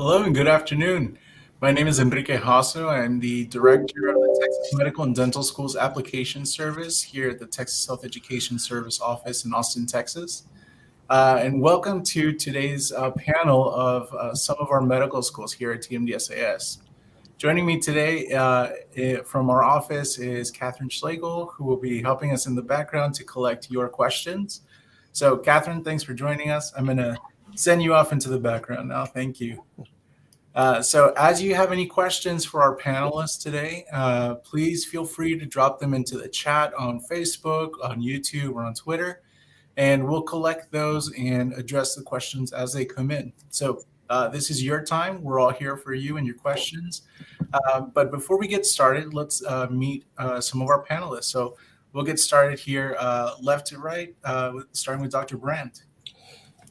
Hello and good afternoon. My name is Enrique Hasso. I'm the director of the Texas Medical and Dental Schools Application Service here at the Texas Health Education Service office in Austin, Texas. And welcome to today's panel of some of our medical schools here at TMDSAS. Joining me today from our office is Catherine Schlegel, who will be helping us in the background to collect your questions. So Catherine, thanks for joining us. I'm going to send you off into the background now. Thank you. So as you have any questions for our panelists today, please feel free to drop them into the chat on Facebook, on YouTube, or on Twitter, and we'll collect those and address the questions as they come in. So this is your time. We're all here for you and your questions. But before we get started, let's meet some of our panelists. So we'll get started here left to right, starting with Dr. Brandt.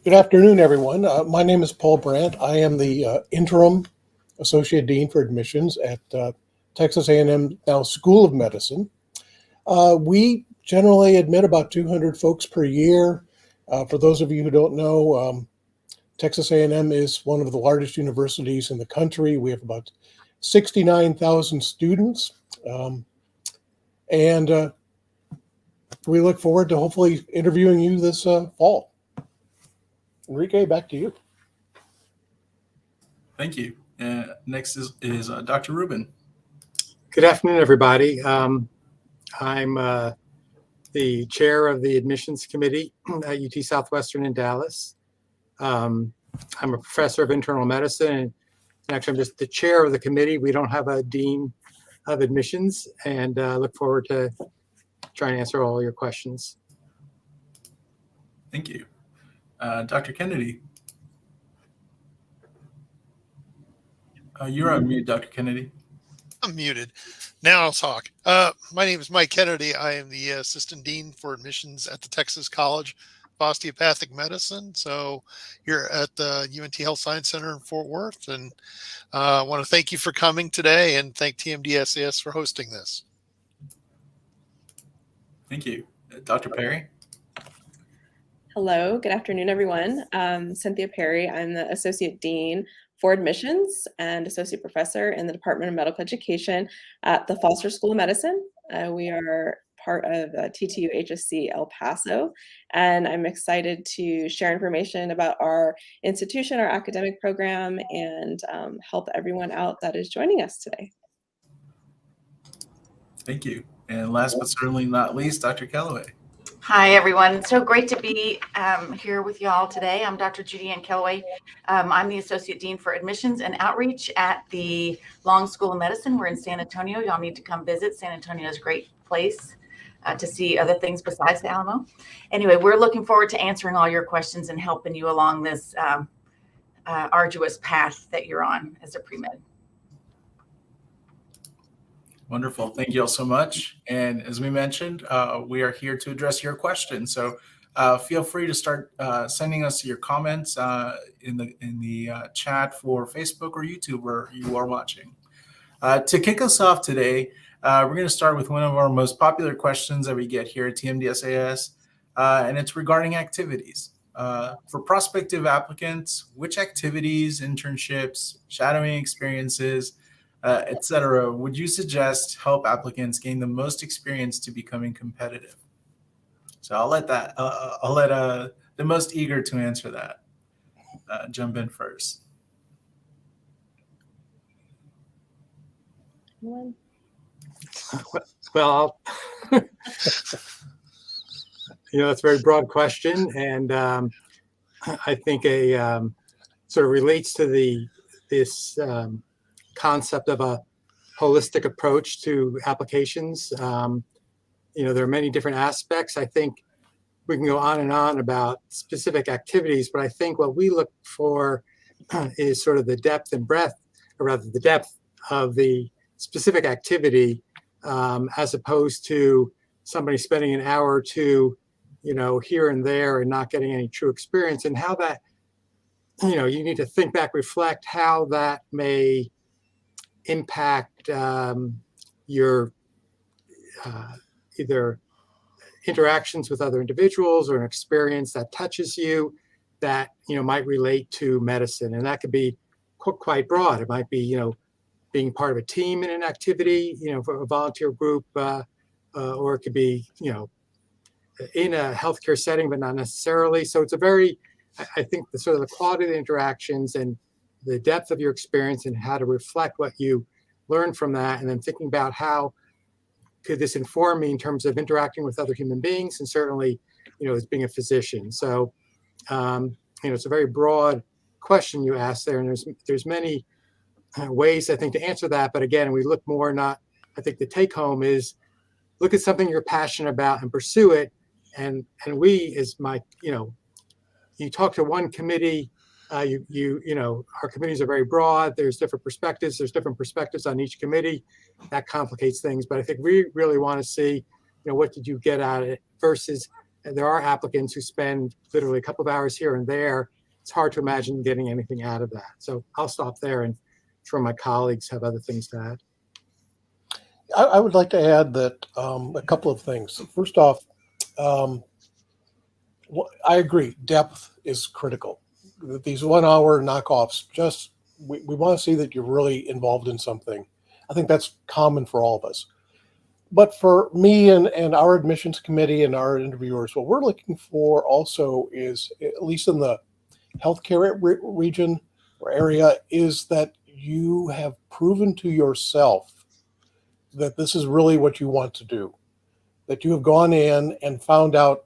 Good afternoon, everyone. My name is Paul Brandt. I am the interim Associate Dean for Admissions at Texas A&M now School of Medicine. We generally admit about 200 folks per year. For those of you who don't know, Texas A&M is one of the largest universities in the country. We have about 69,000 students. And we look forward to hopefully interviewing you this fall. Enrique, back to you. Thank you. Next is Dr. Rubin. Good afternoon, everybody. I'm the chair of the admissions committee at UT Southwestern in Dallas. I'm a professor of internal medicine, and actually I'm just the chair of the committee. We don't have a dean of admissions, and look forward to trying to answer all your questions. Thank you. Dr. Kennedy. You're on mute, Dr. Kennedy. I'm muted. Now I'll talk. My name is Mike Kennedy. I am the Assistant Dean for Admissions at the Texas College of Osteopathic Medicine. So here at the UNT Health Science Center in Fort Worth. And I want to thank you for coming today and thank TMDSAS for hosting this. Thank you. Dr. Perry. Hello, good afternoon, everyone. Cynthia Perry. I'm the Associate Dean for Admissions and Associate Professor in the Department of Medical Education at the Foster School of Medicine. We are part of TTU HSC El Paso, and I'm excited to share information about our institution, our academic program, and help everyone out that is joining us today. Thank you. And last but certainly not least, Dr. Calloway. Hi, everyone. It's so great to be here with you all today. I'm Dr. Judy Ann Calloway. I'm the Associate Dean for Admissions and Outreach at the Long School of Medicine. We're in San Antonio. Y'all need to come visit. San Antonio is a great place to see other things besides the Alamo. Anyway, we're looking forward to answering all your questions and helping you along this arduous path that you're on as a pre-med. Wonderful. Thank you all so much. And as we mentioned, we are here to address your questions. So feel free to start sending us your comments in the chat for Facebook or YouTube where you are watching. To kick us off today, we're going to start with one of our most popular questions that we get here at TMDSAS, and it's regarding activities. For prospective applicants, which activities, internships, shadowing experiences, etc., would you suggest help applicants gain the most experience to becoming competitive? So I'll let the most eager to answer that jump in first. Well, that's a very broad question, and I think a sort of relates to this concept of a holistic approach to applications. There are many different aspects. I think we can go on and on about specific activities, but I think what we look for is sort of the depth and breadth, or rather the depth of the specific activity, as opposed to somebody spending an hour or two, here and there and not getting any true experience, and how that, you need to think back, reflect how that may impact your either interactions with other individuals or an experience that touches you that might relate to medicine. And that could be quite broad. It might be, being part of a team in an activity, for a volunteer group, or it could be, in a healthcare setting, but not necessarily. So it's I think the sort of the quality of the interactions and the depth of your experience and how to reflect what you learned from that, and then thinking about how could this inform me in terms of interacting with other human beings, and certainly, as being a physician. So, it's a very broad question you asked there, and there's many ways I think to answer that. But again, we look more I think the take home is look at something you're passionate about and pursue it. And we, as you talk to one committee, our committees are very broad. There's different perspectives. There's different perspectives on each committee. That complicates things. But I think we really want to see, what did you get out of it versus there are applicants who spend literally a couple of hours here and there. It's hard to imagine getting anything out of that. So I'll stop there, and I'm sure my colleagues have other things to add. I would like to add that a couple of things. First off, I agree, depth is critical. These 1 hour knockoffs, we want to see that you're really involved in something. I think that's common for all of us. But for me and our admissions committee and our interviewers, what we're looking for also is, at least in the healthcare region or area, is that you have proven to yourself that this is really what you want to do, that you have gone in and found out.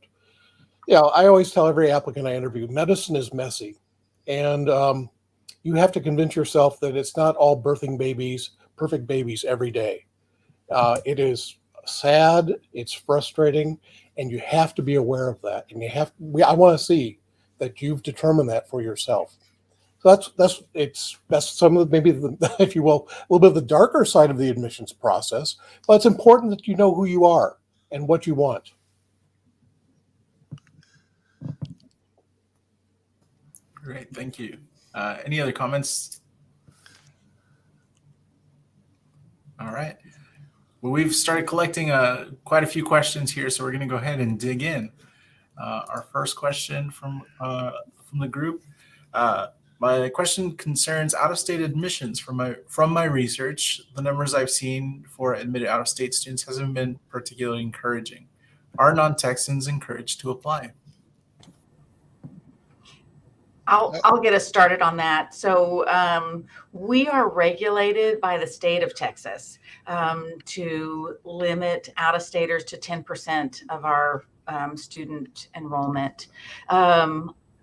I always tell every applicant I interview, medicine is messy. And you have to convince yourself that it's not all birthing babies, perfect babies every day. It is sad, it's frustrating, and you have to be aware of that. And I want to see that you've determined that for yourself. So that's some of maybe if you will, a little bit of the darker side of the admissions process. But it's important that you know who you are and what you want. Great, thank you. Any other comments? All right. Well, we've started collecting quite a few questions here, so we're going to go ahead and dig in. Our first question from the group. My question concerns out-of-state admissions. From my research, the numbers I've seen for admitted out-of-state students hasn't been particularly encouraging. Are non-Texans encouraged to apply? I'll get us started on that. So we are regulated by the state of Texas to limit out-of-staters to 10% of our student enrollment.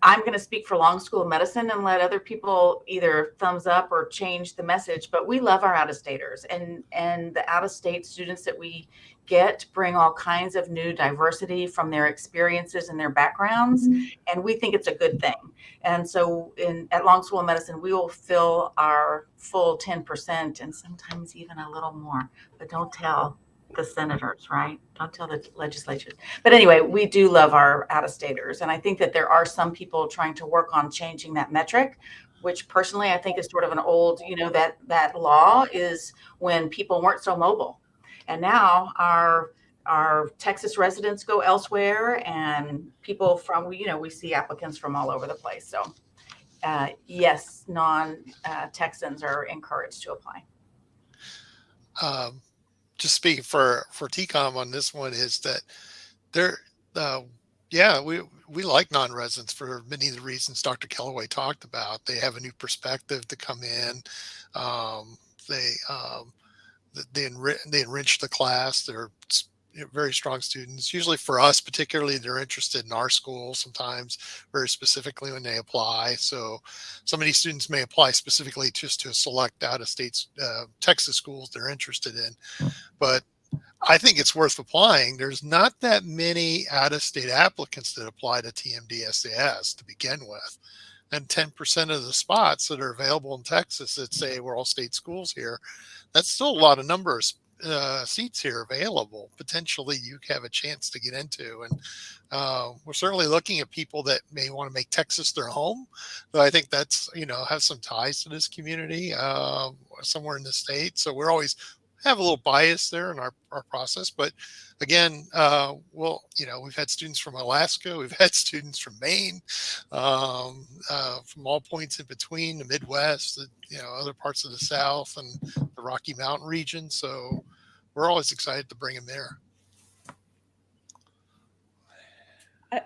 I'm going to speak for Long School of Medicine and let other people either thumbs up or change the message, but we love our out-of-staters, and the out-of-state students that we get bring all kinds of new diversity from their experiences and their backgrounds, and we think it's a good thing. And so at Long School of Medicine, we will fill our full 10% and sometimes even a little more, but don't tell the senators, right? Don't tell the legislatures. But anyway, we do love our out-of-staters. And I think that there are some people trying to work on changing that metric, which personally I think is sort of an old, that law is when people weren't so mobile. And now our Texas residents go elsewhere, and people from, we see applicants from all over the place. So yes, non-Texans are encouraged to apply. Just speaking for TCOM on this one is that we like non-residents for many of the reasons Dr. Kellaway talked about. They have a new perspective to come in. They enrich the class. They're very strong students. Usually for us, particularly, they're interested in our school sometimes very specifically when they apply. So some of these students may apply specifically just to select out-of-state Texas schools they're interested in. But I think it's worth applying. There's not that many out-of-state applicants that apply to TMD SAS to begin with. And 10% of the spots that are available in Texas that say we're all state schools here, that's still a lot of numbers. Seats here available potentially you have a chance to get into, and we're certainly looking at people that may want to make Texas their home, but I think that's have some ties to this community somewhere in the state. So we're always have a little bias there in our process. But again, we've had students from Alaska, we've had students from Maine, from all points in between, the Midwest, other parts of the South and the Rocky Mountain region. So we're always excited to bring them there.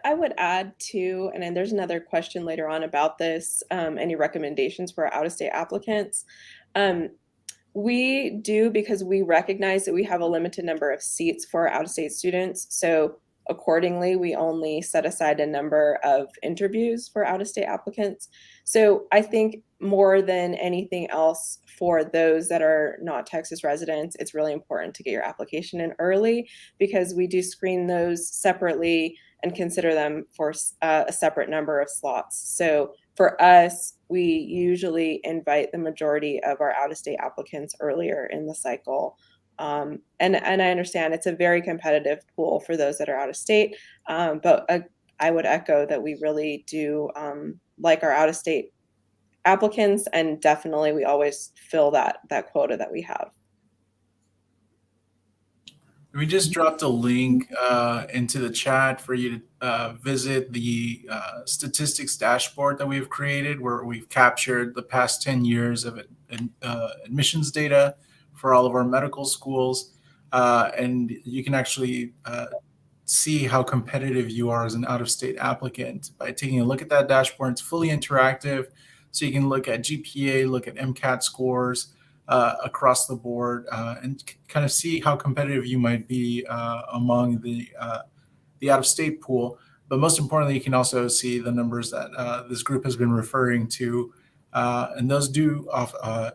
I would add too, and then there's another question later on about this, any recommendations for out-of-state applicants. We do, because we recognize that we have a limited number of seats for out-of-state students. So accordingly, we only set aside a number of interviews for out-of-state applicants. So I think more than anything else, for those that are not Texas residents, it's really important to get your application in early, because we do screen those separately and consider them for a separate number of slots. So for us, we usually invite the majority of our out-of-state applicants earlier in the cycle. And I understand it's a very competitive pool for those that are out of state, but I would echo that we really do like our out-of-state applicants, and definitely we always fill that quota that we have. We just dropped a link into the chat for you to visit the statistics dashboard that we've created, where we've captured the past 10 years of admissions data for all of our medical schools. And you can actually see how competitive you are as an out-of-state applicant by taking a look at that dashboard. It's fully interactive, so you can look at GPA, look at MCAT scores, across the board, and kind of see how competitive you might be among the out-of-state pool. But most importantly, you can also see the numbers that this group has been referring to, and those do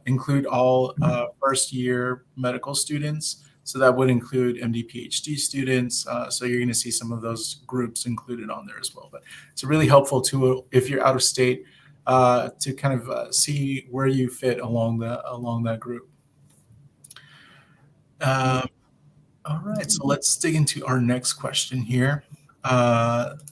include all first-year medical students. So that would include MD, PhD students. So you're going to see some of those groups included on there as well. But it's a really helpful tool if you're out of state, to kind of see where you fit along that group. All right, so let's dig into our next question here.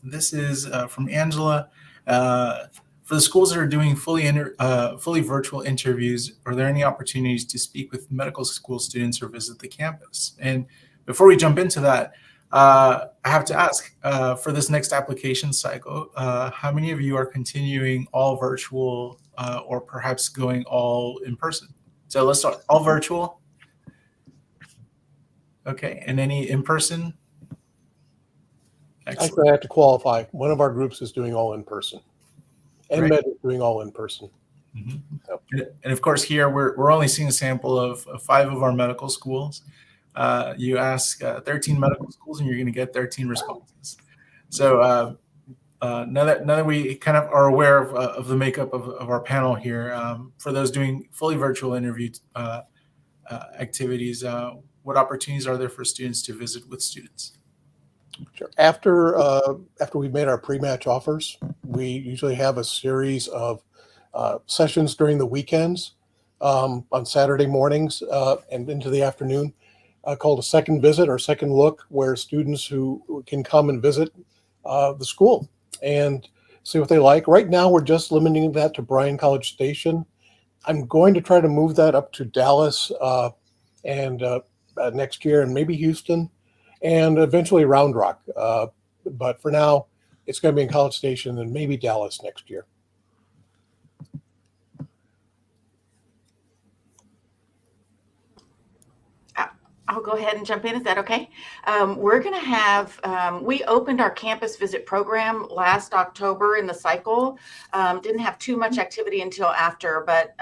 This is from Angela. For the schools that are doing fully virtual interviews, are there any opportunities to speak with medical school students or visit the campus? And before we jump into that, I have to ask, for this next application cycle, how many of you are continuing all virtual or perhaps going all in person? So let's start, all virtual. Okay, and any in person? Excellent. Actually, I have to qualify. One of our groups is doing all in person. Great. MMed is doing all in person. Mhm. Yep. And of course, here we're only seeing a sample of 5 of our medical schools. You ask 13 medical schools, and you're going to get 13 responses. So now that we kind of are aware of the makeup of our panel here, for those doing fully virtual interview activities, what opportunities are there for students to visit with students? Sure. After we've made our pre-match offers, we usually have a series of sessions during the weekends, on Saturday mornings and into the afternoon, called a second visit or second look, where students who can come and visit the school and see what they like. Right now, we're just limiting that to Bryan College Station. I'm going to try to move that up to Dallas and next year, and maybe Houston, and eventually Round Rock. But for now, it's going to be in College Station and maybe Dallas next year. I'll go ahead and jump in. Is that okay? We're going to have, we opened our campus visit program last October in the cycle. Didn't have too much activity until after, but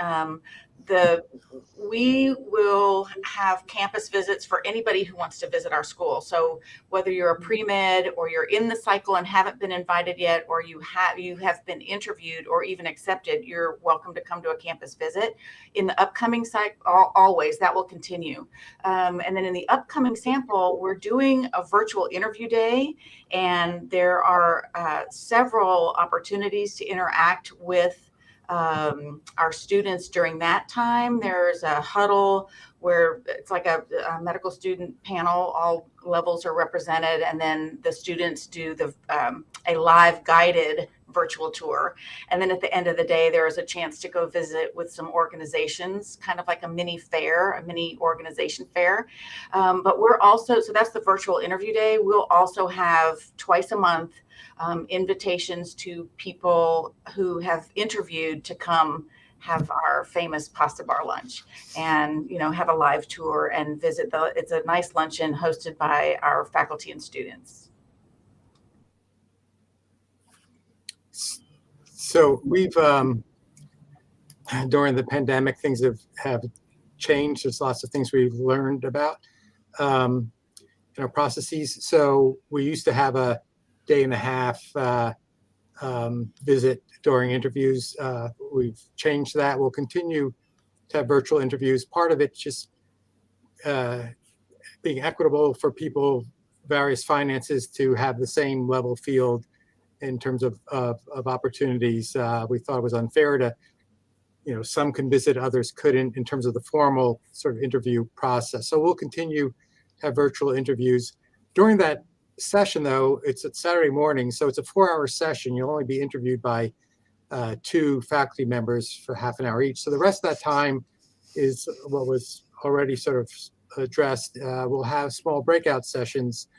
we will have campus visits for anybody who wants to visit our school. So whether you're a pre-med or you're in the cycle and haven't been invited yet, or you have been interviewed or even accepted, you're welcome to come to a campus visit. In the upcoming cycle, always, that will continue. And then in the upcoming sample, we're doing a virtual interview day, and there are several opportunities to interact with our students during that time. There's a huddle where it's like a medical student panel, all levels are represented, and then the students do a live guided virtual tour. And then at the end of the day, there is a chance to go visit with some organizations, kind of like a mini fair, a mini organization fair. But we're also, so that's the virtual interview day. We'll also have twice a month invitations to people who have interviewed to come have our famous pasta bar lunch and, you know, have a live tour and visit it's a nice luncheon hosted by our faculty and students. So we've, during the pandemic, things have changed. There's lots of things we've learned about in our processes. So we used to have a day and a half visit during interviews. We've changed that. We'll continue to have virtual interviews. Part of it just being equitable for people, various finances, to have the same level field in terms of opportunities. We thought it was unfair to, you know, some can visit, others couldn't, in terms of the formal sort of interview process. So we'll continue to have virtual interviews. During that session, though, it's at Saturday morning, so it's a 4-hour session. You'll only be interviewed by 2 faculty members for half an hour each. So the rest of that time is what was already sort of addressed. We'll have small breakout sessions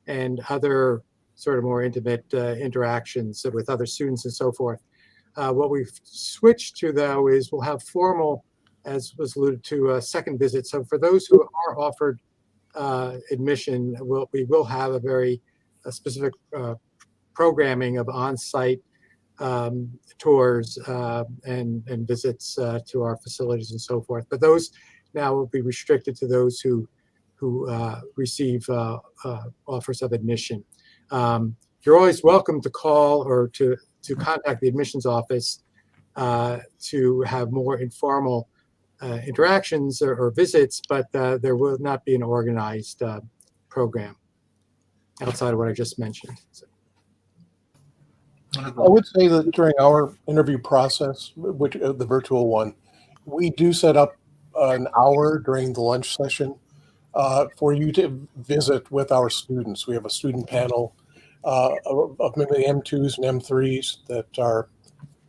and other sort of more intimate interactions with other students and so forth. What we've switched to, though, is we'll have formal, as was alluded to, second visit. So for those who are offered admission, we will have a very specific programming of on-site tours and visits to our facilities and so forth. But those now will be restricted to those who receive offers of admission. You're always welcome to call or to contact the admissions office to have more informal interactions or visits, but there will not be an organized program outside of what I just mentioned. So. I would say that during our interview process, which the virtual one, we do set up an hour during the lunch session for you to visit with our students. We have a student panel of maybe M2s and M3s that are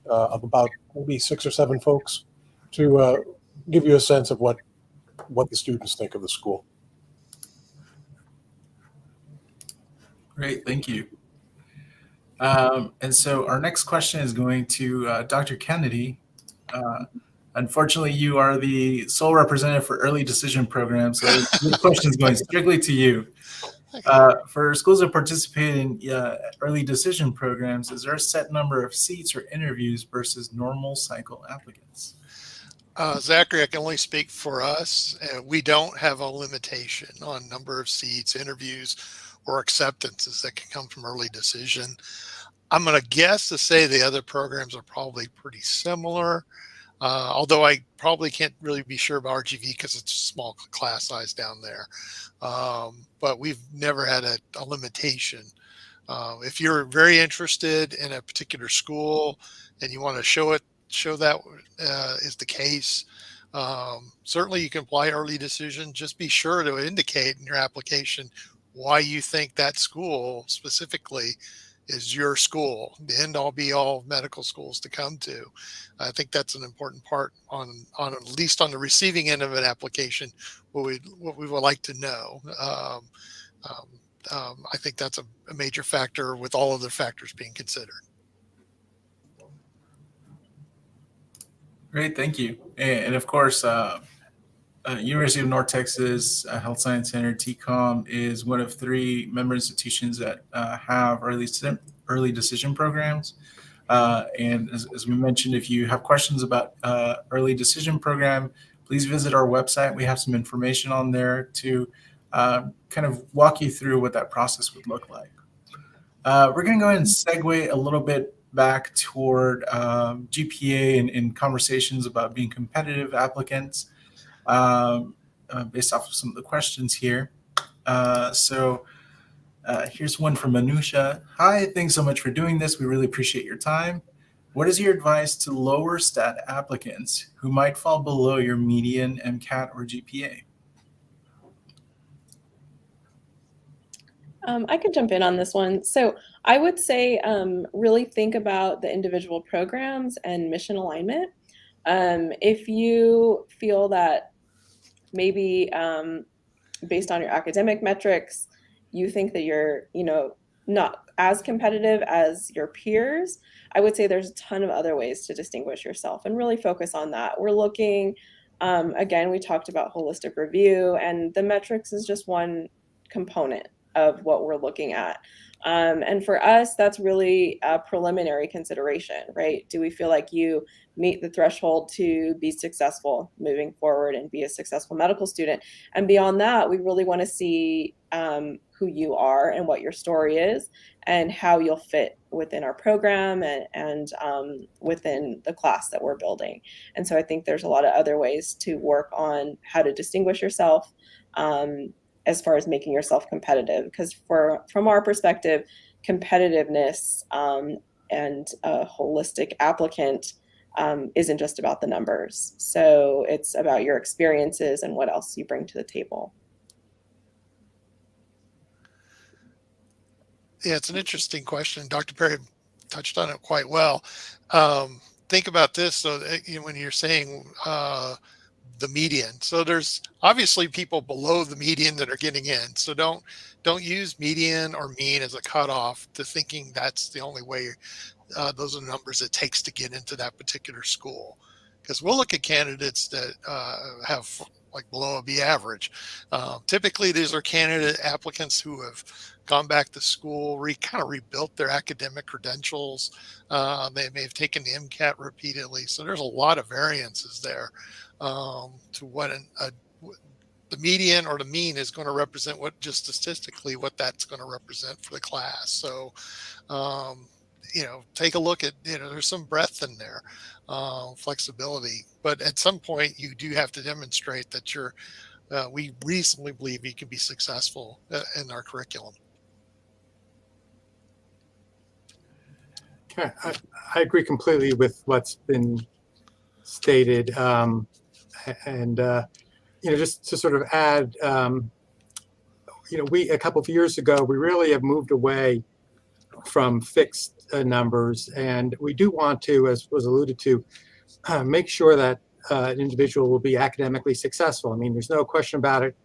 of about maybe 6 or 7 folks to give you a sense of what the students think of the school. Great, thank you. And so our next question is going to Dr. Kennedy. Unfortunately, you are the sole representative for early decision programs, so this question is going strictly to you. For schools that participate in early decision programs, is there a set number of seats or interviews versus normal cycle applicants? Zachary, I can only speak for us. We don't have a limitation on number of seats, interviews, or acceptances that can come from early decision. I'm going to guess to say the other programs are probably pretty similar, although I probably can't really be sure about RGV because it's a small class size down there. But we've never had a limitation. If you're very interested in a particular school and you want to show that is the case, certainly you can apply early decision. Just be sure to indicate in your application why you think that school specifically is your school, the end all be all medical schools to come to. I think that's an important part on at least on the receiving end of an application, what we would like to know. I think that's a major factor with all other factors being considered. Great, thank you. And of course, University of North Texas Health Science Center, TCOM, is one of 3 member institutions that have early decision programs. And as we mentioned, if you have questions about early decision program, please visit our website. We have some information on there to kind of walk you through what that process would look like. We're going to go ahead and segue a little bit back toward GPA and conversations about being competitive applicants. Based off of some of the questions here. So here's one from Manusha. Hi, thanks so much for doing this. We really appreciate your time. What is your advice to lower stat applicants who might fall below your median MCAT or GPA? I could jump in on this one. So I would say really think about the individual programs and mission alignment. If you feel that maybe based on your academic metrics, you think that you're, not as competitive as your peers, I would say there's a ton of other ways to distinguish yourself and really focus on that. We're looking, again, we talked about holistic review, and the metrics is just one component of what we're looking at. And for us, that's really a preliminary consideration, right? Do we feel like you meet the threshold to be successful moving forward and be a successful medical student? And beyond that, we really want to see who you are and what your story is and how you'll fit within our program and within the class that we're building. And so I think there's a lot of other ways to work on how to distinguish yourself as far as making yourself competitive. Because from our perspective, competitiveness and a holistic applicant isn't just about the numbers. So it's about your experiences and what else you bring to the table. Yeah, it's an interesting question. Dr. Perry touched on it quite well. Think about this. So when you're saying the median, so there's obviously people below the median that are getting in. So don't use median or mean as a cutoff to thinking that's the only way. Those are the numbers it takes to get into that particular school. Because we'll look at candidates that have like below a B average. Typically, these are candidate applicants who have gone back to school, kind of rebuilt their academic credentials. They may have taken the MCAT repeatedly. So there's a lot of variances there to what the median or the mean is going to represent, what just statistically what that's going to represent for the class. So, take a look at, there's some breadth in there, flexibility, but at some point you do have to demonstrate that we reasonably believe you can be successful in our curriculum. Okay, I agree completely with what's been stated. Just to sort of add, a couple of years ago, we really have moved away from fixed numbers, and we do want to, as was alluded to, make sure that an individual will be academically successful. I mean, there's no question about it.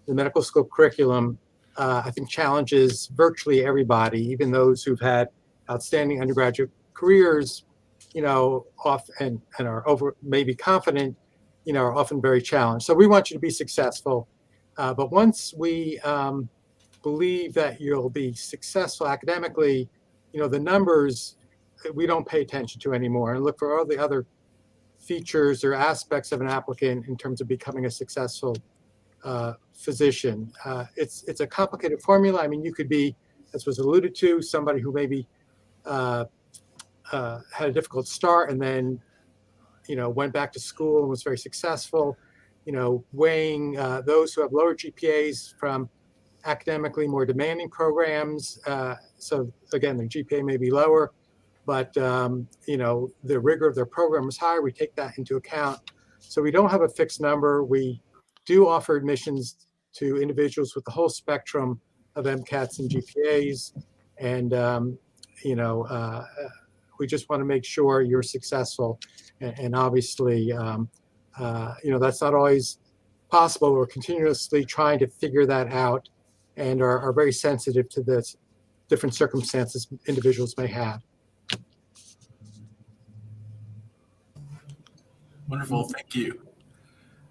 The medical school curriculum, I think, challenges virtually everybody, even those who've had outstanding undergraduate careers, off and are over maybe confident, are often very challenged. So we want you to be successful. But once we believe that you'll be successful academically, the numbers we don't pay attention to anymore, and look for all the other features or aspects of an applicant in terms of becoming a successful physician. It's a complicated formula. I mean, you could be, as was alluded to, somebody who maybe had a difficult start and then went back to school and was very successful, weighing those who have lower GPAs from academically more demanding programs. So again, their GPA may be lower, but the rigor of their program is higher. We take that into account. So we don't have a fixed number. We do offer admissions to individuals with the whole spectrum of MCATs and GPAs. And, we just want to make sure you're successful. And obviously, that's not always possible. We're continuously trying to figure that out and are very sensitive to the different circumstances individuals may have. Wonderful, thank you.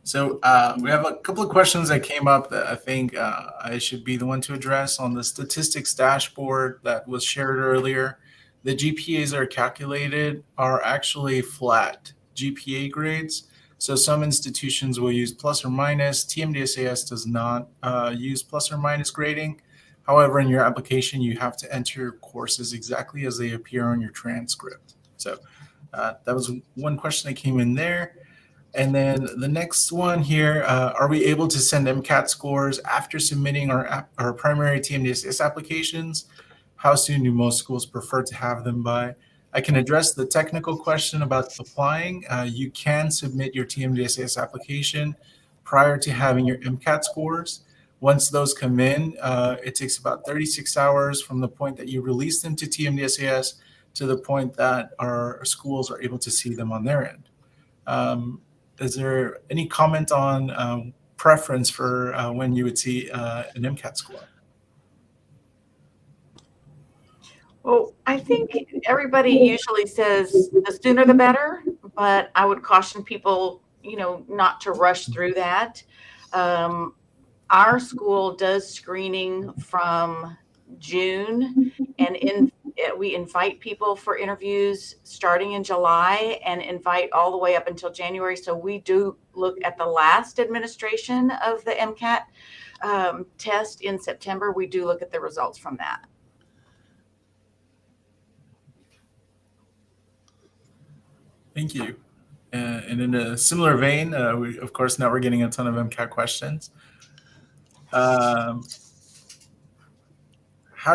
So we have a couple of questions that came up that I think I should be the one to address. On the statistics dashboard that was shared earlier, the GPAs are calculated are actually flat GPA grades. So some institutions will use plus or minus. TMDSAS does not use plus or minus grading. However, in your application, you have to enter your courses exactly as they appear on your transcript. So that was one question that came in there. And then the next one here, are we able to send MCAT scores after submitting our primary TMDSAS applications? How soon do most schools prefer to have them by? I can address the technical question about applying. You can submit your TMDSAS application prior to having your MCAT scores. Once those come in, it takes about 36 hours from the point that you release them to TMDSAS to the point that our schools are able to see them on their end. Is there any comment on preference for when you would see an MCAT score? Well, I think everybody usually says the sooner the better, but I would caution people, not to rush through that. Our school does screening from June, and we invite people for interviews starting in July and invite all the way up until January. So we do look at the last administration of the MCAT test in September. We do look at the results from that. Thank you. And in a similar vein, of course, now we're getting a ton of MCAT questions. How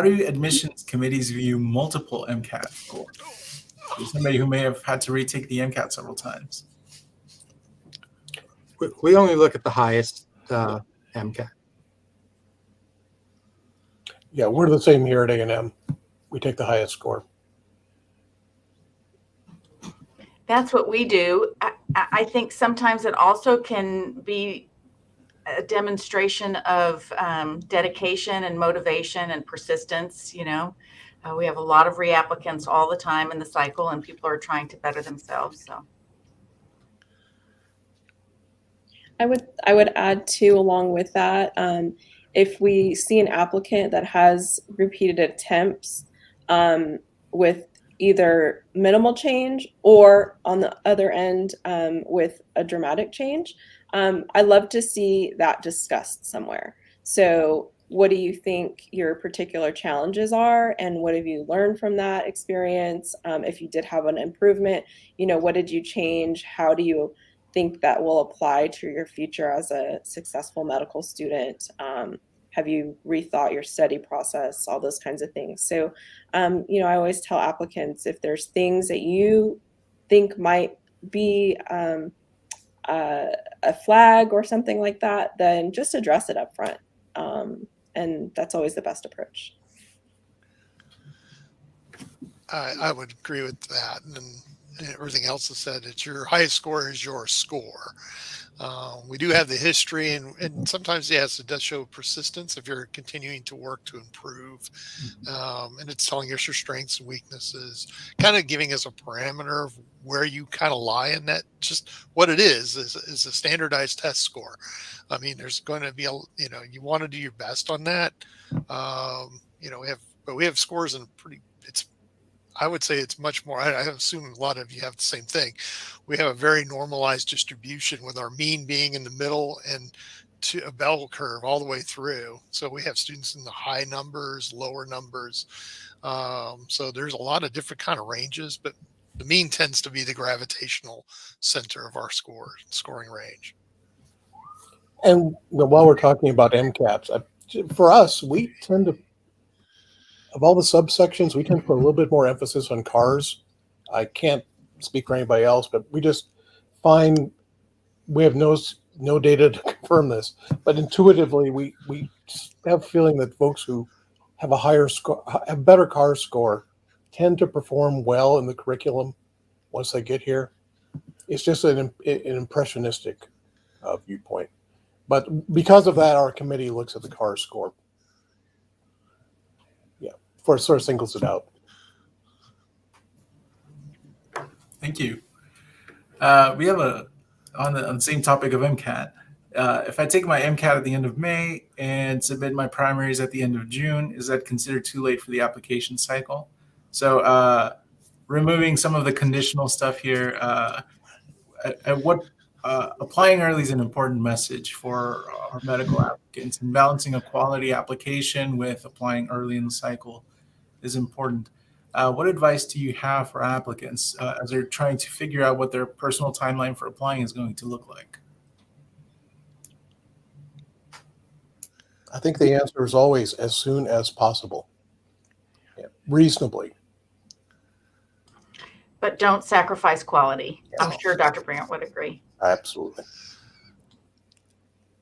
do admissions committees view multiple MCAT scores? There's somebody who may have had to retake the MCAT several times. We only look at the highest MCAT. Yeah, we're the same here at A&M. We take the highest score. That's what we do. I think sometimes it also can be a demonstration of dedication and motivation and persistence. We have a lot of re-applicants all the time in the cycle, and people are trying to better themselves. So I would add too, along with that, if we see an applicant that has repeated attempts with either minimal change or on the other end with a dramatic change, I love to see that discussed somewhere. So what do you think your particular challenges are, and what have you learned from that experience? If you did have an improvement, what did you change? How do you think that will apply to your future as a successful medical student? Have you rethought your study process? All those kinds of things. So, I always tell applicants, if there's things that you think might be a flag or something like that, then just address it up front. And that's always the best approach. I would agree with that. And everything else is said, it's your highest score is your score. We do have the history, and sometimes, yes, it does show persistence if you're continuing to work to improve. And it's telling us your strengths and weaknesses, kind of giving us a parameter of where you kind of lie in that. Just what it is a standardized test score. I mean, there's going to be you want to do your best on that. We have scores in I would say it's much more, I assume a lot of you have the same thing. We have a very normalized distribution with our mean being in the middle and to a bell curve all the way through. So we have students in the high numbers, lower numbers. So there's a lot of different kind of ranges, but the mean tends to be the gravitational center of our scoring range. And while we're talking about MCATs, for us, we tend to, of all the subsections, we tend to put a little bit more emphasis on cars. I can't speak for anybody else, but we just find we have no data to confirm this, but intuitively we have a feeling that folks who have a higher score, have better car score, tend to perform well in the curriculum once they get here. It's just an impressionistic viewpoint. But because of that, our committee looks at the car score. Sort of singles it out. Thank you. We have on the same topic of MCAT. If I take my MCAT at the end of May and submit my primaries at the end of June, is that considered too late for the application cycle? So removing some of the conditional stuff here, applying early is an important message for our medical applicants, and balancing a quality application with applying early in the cycle is important. What advice do you have for applicants as they're trying to figure out what their personal timeline for applying is going to look like? I think the answer is always as soon as possible. Reasonably. But don't sacrifice quality. I'm sure Dr. Brandt would agree. Absolutely.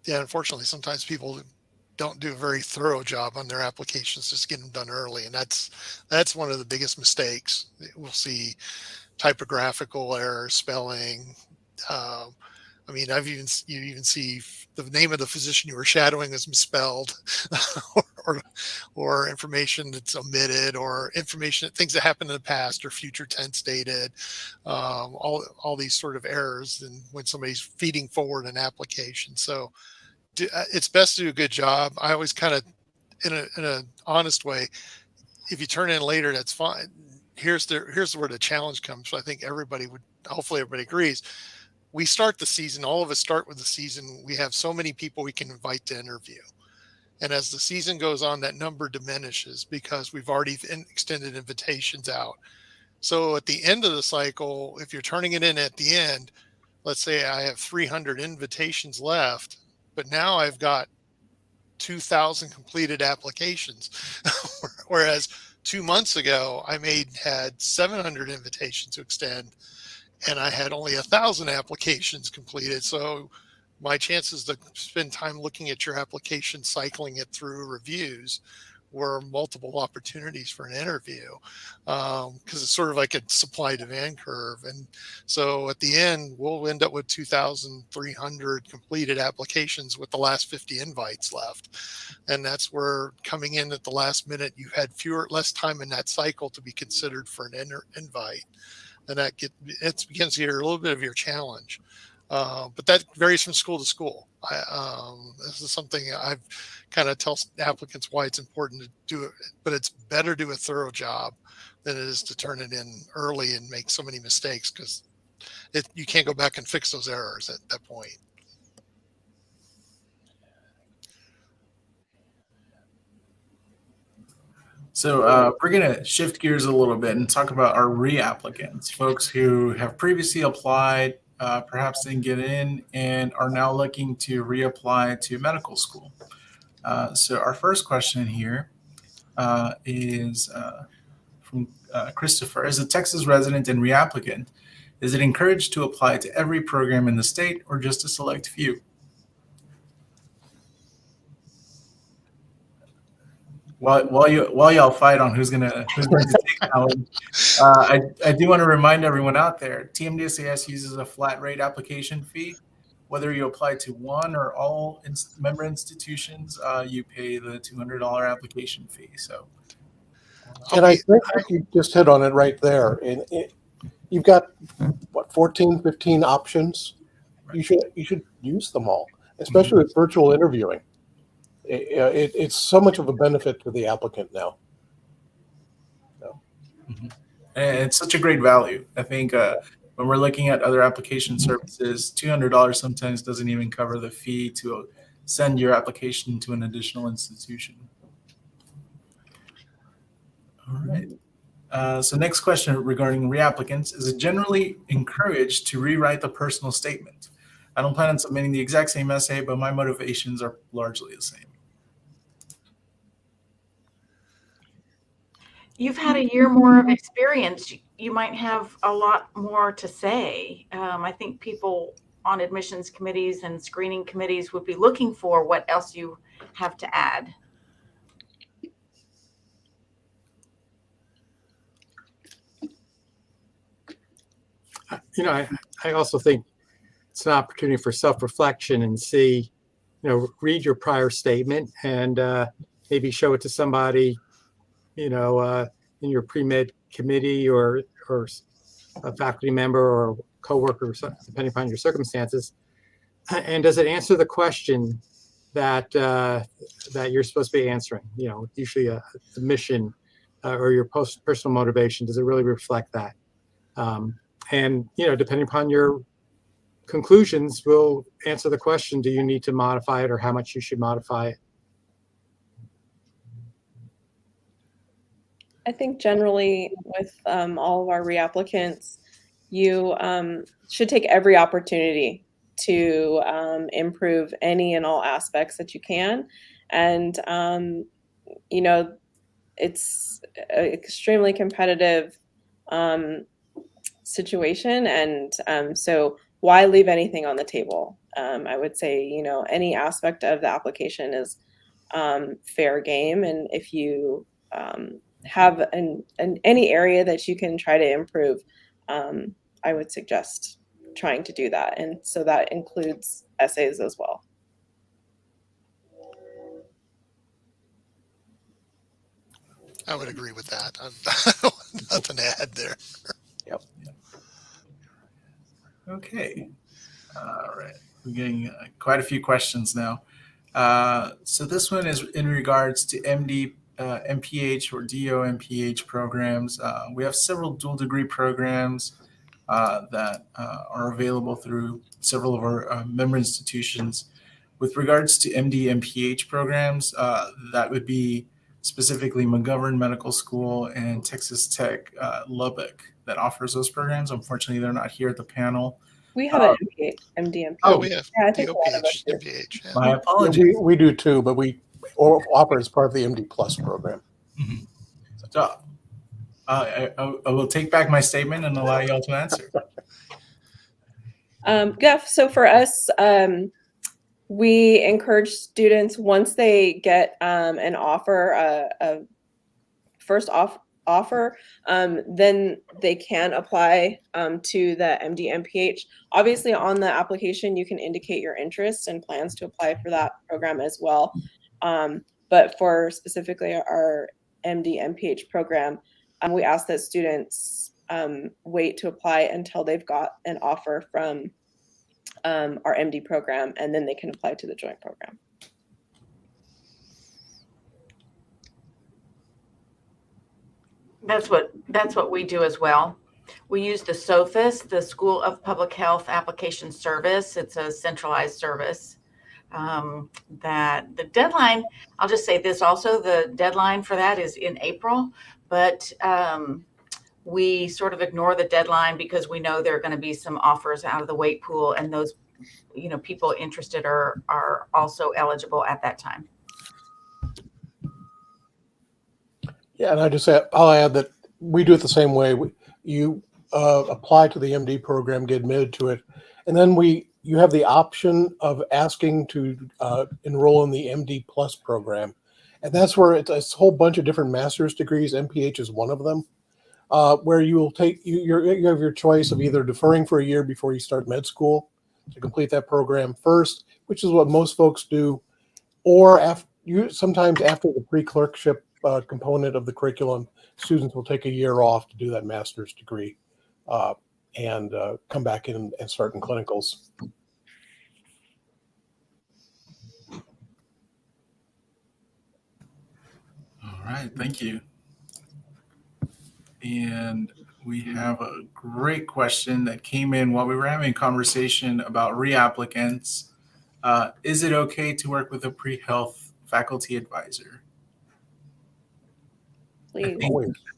Yeah, unfortunately, sometimes people don't do a very thorough job on their applications, just get them done early. And that's one of the biggest mistakes. We'll see typographical errors, spelling. I mean, you even see the name of the physician you were shadowing is misspelled, or information that's omitted, or information, things that happened in the past or future tense dated. All these sort of errors, and when somebody's feeding forward an application. So it's best to do a good job. I always kind of, in a honest way, if you turn in later, that's fine. Here's where the challenge comes. So I think hopefully everybody agrees. We start the season, all of us start with the season. We have so many people we can invite to interview. And as the season goes on, that number diminishes because we've already extended invitations out. So at the end of the cycle, if you're turning it in at the end, let's say I have 300 invitations left, but now I've got 2,000 completed applications. Whereas 2 months ago, I had 700 invitations to extend, and I had only 1,000 applications completed. So my chances to spend time looking at your application, cycling it through reviews, were multiple opportunities for an interview, because it's sort of like a supply demand curve. And so at the end, we'll end up with 2,300 completed applications with the last 50 invites left. And that's where, coming in at the last minute, you had less time in that cycle to be considered for an invite. And it begins to get a little bit of your challenge. But that varies from school to school. This is something I've kind of tell applicants why it's important to do it, but it's better to do a thorough job than it is to turn it in early and make so many mistakes, because you can't go back and fix those errors at that point. So we're going to shift gears a little bit and talk about our re-applicants, folks who have previously applied, perhaps didn't get in, and are now looking to reapply to medical school. So our first question here is from Christopher. As a Texas resident and reapplicant, is it encouraged to apply to every program in the state or just a select few? While y'all fight on who's going to take that one, I do want to remind everyone out there, TMDSAS uses a flat rate application fee. Whether you apply to one or all member institutions, you pay the $200 application fee. So, And I think you just hit on it right there. And you've got, 14, 15 options. You should use them all, especially with virtual interviewing. It's so much of a benefit to the applicant now. So. And it's such a great value. I think when we're looking at other application services, $200 sometimes doesn't even cover the fee to send your application to an additional institution. All right. So next question regarding reapplicants: is it generally encouraged to rewrite the personal statement? I don't plan on submitting the exact same essay, but my motivations are largely the same. You've had a year more of experience. You might have a lot more to say. I think people on admissions committees and screening committees would be looking for what else you have to add. I also think it's an opportunity for self-reflection and see, read your prior statement and maybe show it to somebody, in your pre-med committee or a faculty member or coworker, depending upon your circumstances. And does it answer the question that you're supposed to be answering? Usually a mission or your personal motivation. Does it really reflect that? And depending upon your conclusions, will answer the question: do you need to modify it, or how much you should modify it? I think generally with all of our reapplicants, you should take every opportunity to improve any and all aspects that you can. And, it's an extremely competitive situation. And so why leave anything on the table? I would say, any aspect of the application is fair game. And if you have any area that you can try to improve, I would suggest trying to do that. And so that includes essays as well. I would agree with that. Nothing to add there. Okay. All right. We're getting quite a few questions now. So this one is in regards to MD, MPH or DO MPH programs. We have several dual degree programs that are available through several of our member institutions. With regards to MD MPH programs, that would be specifically McGovern Medical School and Texas Tech Lubbock that offers those programs. Unfortunately, they're not here at the panel. We have an MD. Oh, we have Yeah, I think a lot of us DOPH, do. MPH. Yeah. My Yeah, apologies. we do too, but we offer as part of the MD Plus program. So, I will take back my statement and allow y'all to answer. Yeah, so for us, we encourage students once they get an offer, a first offer, then they can apply to the MD MPH. Obviously, on the application, you can indicate your interest and plans to apply for that program as well. But for specifically our MD MPH program, we ask that students wait to apply until they've got an offer from our MD program, and then they can apply to the joint program. That's what we do as well. We use the SOFIS, the School of Public Health Application Service. It's a centralized service. That the deadline, I'll just say this also, the deadline for that is in April, but we sort of ignore the deadline because we know there are going to be some offers out of the wait pool, and those, people interested are also eligible at that time. Yeah, and I'll add that we do it the same way. You apply to the MD program, get admitted to it, and then you have the option of asking to enroll in the MD Plus program, and that's where it's a whole bunch of different master's degrees. MPH is one of them, where you will you have your choice of either deferring for a year before you start med school to complete that program first, which is what most folks do, or sometimes after the pre-clerkship component of the curriculum, students will take a year off to do that master's degree and come back in and start in clinicals. All right, thank you. And we have a great question that came in while we were having a conversation about re-applicants. Is it okay to work with a pre-health faculty advisor? Please. I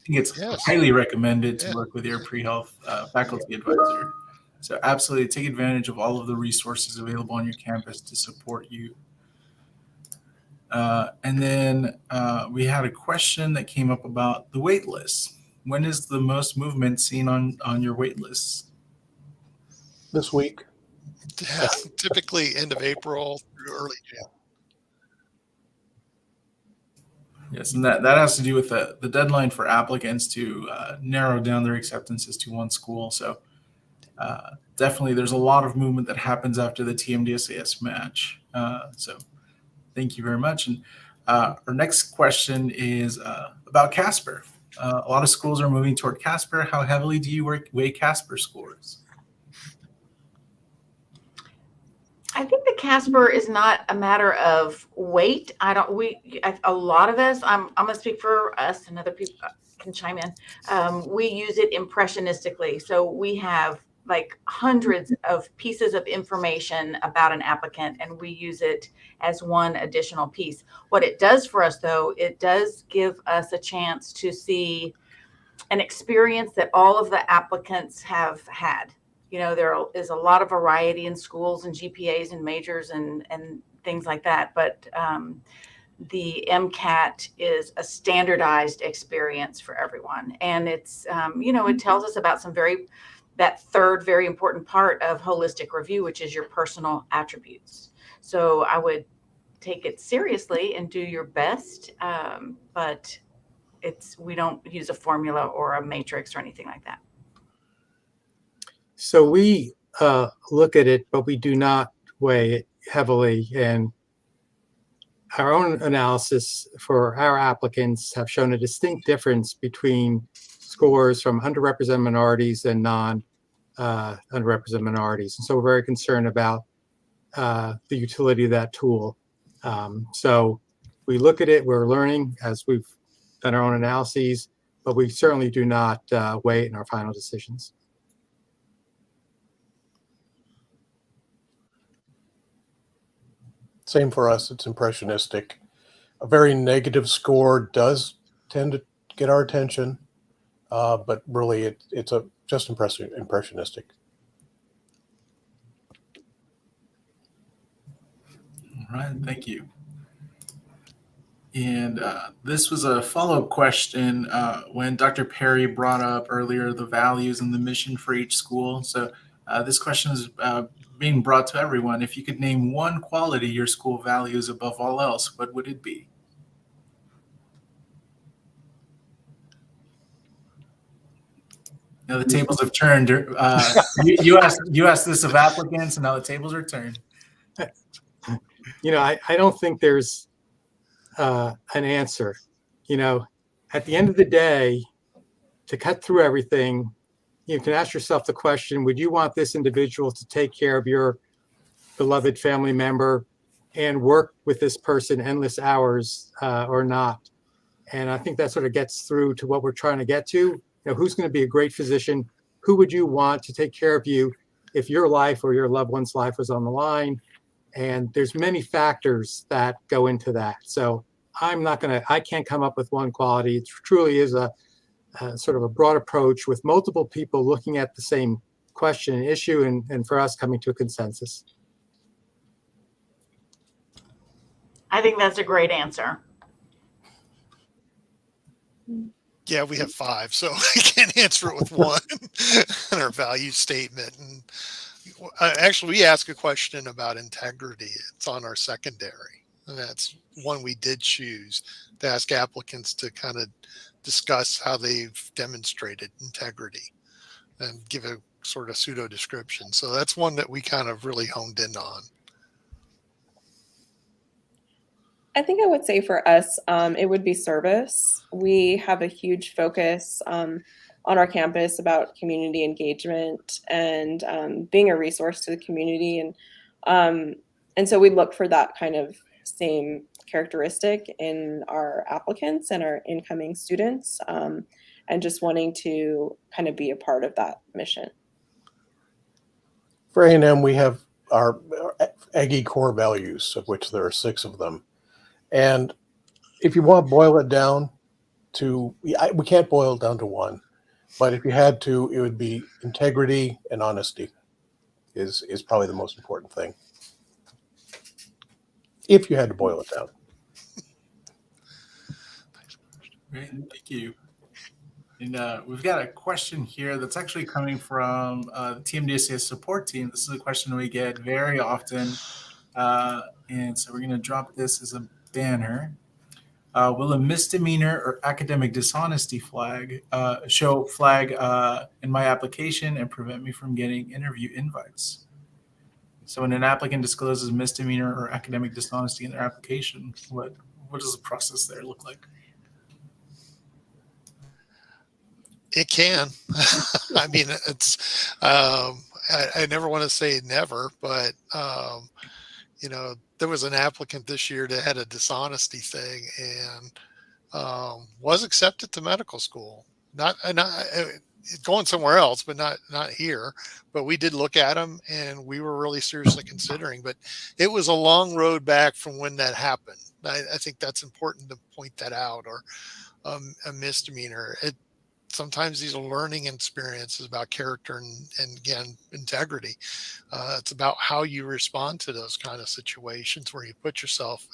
think it's highly recommended to work with your pre-health faculty advisor. So absolutely take advantage of all of the resources available on your campus to support you. And then we had a question that came up about the wait list. When is the most movement seen on your wait list? This week. Yeah, typically end of April through early June. Yes, and that has to do with the deadline for applicants to narrow down their acceptances to one school. So definitely there's a lot of movement that happens after the TMDSAS match. So thank you very much. And our next question is about Casper. A lot of schools are moving toward Casper. How heavily do you weigh Casper scores? I think the Casper is not a matter of weight. A lot of us, I'm going to speak for us and other people can chime in. We use it impressionistically. So we have like hundreds of pieces of information about an applicant, and we use it as one additional piece. What it does for us, though, it does give us a chance to see an experience that all of the applicants have had. There is a lot of variety in schools and GPAs and majors and things like that. But the MCAT is a standardized experience for everyone. And it's, it tells us about that third very important part of holistic review, which is your personal attributes. So I would take it seriously and do your best. But we don't use a formula or a matrix or anything like that. So we look at it, but we do not weigh it heavily. And our own analysis for our applicants have shown a distinct difference between scores from underrepresented minorities and non-underrepresented minorities. And so we're very concerned about the utility of that tool. So we look at it, we're learning as we've done our own analyses, but we certainly do not weigh it in our final decisions. Same for us. It's impressionistic. A very negative score does tend to get our attention, but really it's just impressionistic. All right, thank you. And this was a follow-up question when Dr. Perry brought up earlier the values and the mission for each school. So this question is being brought to everyone. If you could name one quality your school values above all else, what would it be? Now the tables have turned. You asked this of applicants, and now the tables are turned. You know, I don't think there's an answer. You know, at the end of the day, to cut through everything, you can ask yourself the question, would you want this individual to take care of your beloved family member and work with this person endless hours or not? And I think that sort of gets through to what we're trying to get to. You know, who's going to be a great physician? Who would you want to take care of you if your life or your loved one's life was on the line? And there's many factors that go into that. So I can't come up with one quality. It truly is a sort of a broad approach with multiple people looking at the same question and issue, and for us coming to a consensus. I think that's a great answer. Yeah, we have 5, so I can't answer it with one in our value statement. And actually, we ask a question about integrity. It's on our secondary, and that's one we did choose to ask applicants to kind of discuss how they've demonstrated integrity and give a sort of pseudo description. So that's one that we kind of really honed in on. I think I would say for us, it would be service. We have a huge focus on our campus about community engagement and being a resource to the community. And so we look for that kind of same characteristic in our applicants and our incoming students, and just wanting to kind of be a part of that mission. For A&M, we have our Aggie core values, of which there are 6 of them. And if you want to boil it down to, we can't boil it down to one, but if you had to, it would be integrity and honesty is probably the most important thing. If you had to boil it down. Great, thank you. And we've got a question here that's actually coming from the TMDSA support team. This is a question we get very often. And so we're going to drop this as a banner. Will a misdemeanor or academic dishonesty show flag in my application and prevent me from getting interview invites? So when an applicant discloses misdemeanor or academic dishonesty in their application, what does the process there look like? It can. I mean, it's, I never want to say never, but, you know, there was an applicant this year that had a dishonesty thing and was accepted to medical school. Not going somewhere else, but not here. But we did look at him, and we were really seriously considering. But it was a long road back from when that happened. I think that's important to point that out. Or a misdemeanor. Sometimes these are learning experiences about character and again, integrity. It's about how you respond to those kind of situations where you got yourself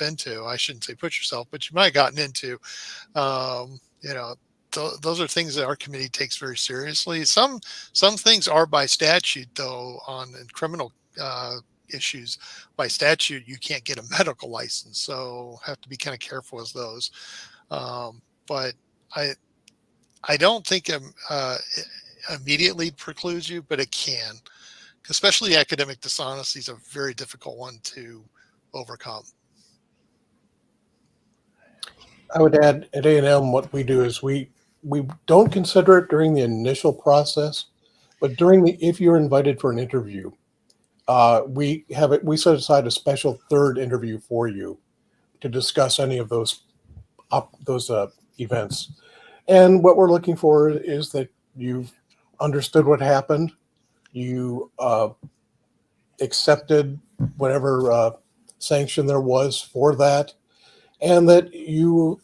into, I shouldn't say put yourself, but you might have gotten into, you know, those are things that our committee takes very seriously. Some things are by statute though in criminal issues. By statute, you can't get a medical license, so have to be kind of careful with those. But I don't think immediately precludes you, but it can. Especially academic dishonesty is a very difficult one to overcome. I would add at A&M, what we do is we don't consider it during the initial process, but if you're invited for an interview, we set aside a special third interview for you to discuss any of those events. And what we're looking for is that you've understood what happened, you accepted whatever sanction there was for that, and that you've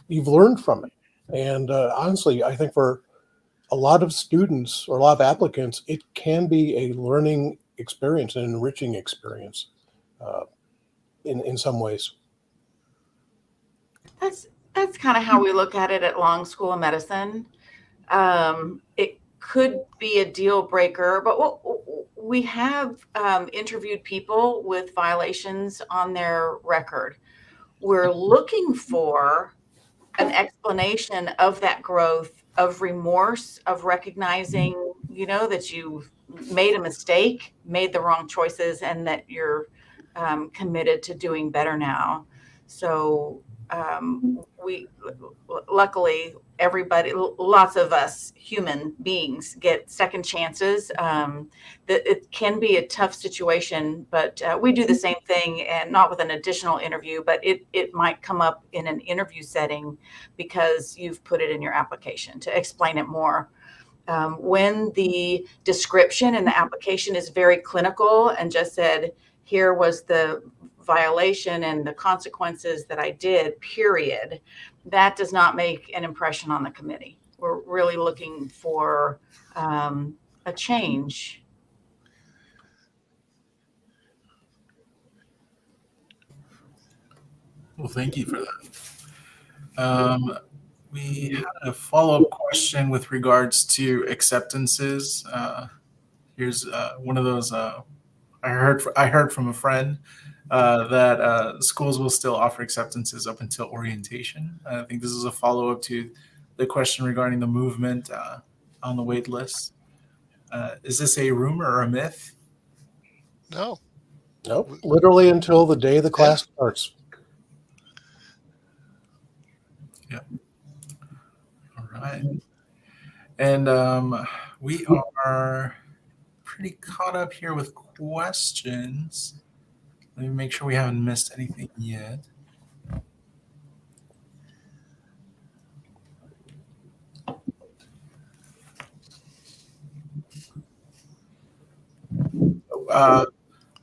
learned from it. And honestly, I think for a lot of students or a lot of applicants, it can be a learning experience, an enriching experience in some ways. That's kind of how we look at it at Long School of Medicine. It could be a deal breaker, but we have interviewed people with violations on their record. We're looking for an explanation of that growth, of remorse, of recognizing, that you made a mistake, made the wrong choices, and that you're committed to doing better now. So we luckily everybody, lots of us human beings get second chances. That it can be a tough situation, but we do the same thing, and not with an additional interview, but it might come up in an interview setting because you've put it in your application to explain it more. When the description in the application is very clinical and just said, here was the violation and the consequences that I did, period, that does not make an impression on the committee. We're really looking for a change. Well, thank you for that. We had a follow-up question with regards to acceptances. Here's one of those. I heard from a friend that schools will still offer acceptances up until orientation. I think this is a follow-up to the question regarding the movement on the wait list. Is this a rumor or a myth? No. Nope, literally until the day the class starts. Yep. All right. And we are pretty caught up here with questions. Let me make sure we haven't missed anything yet.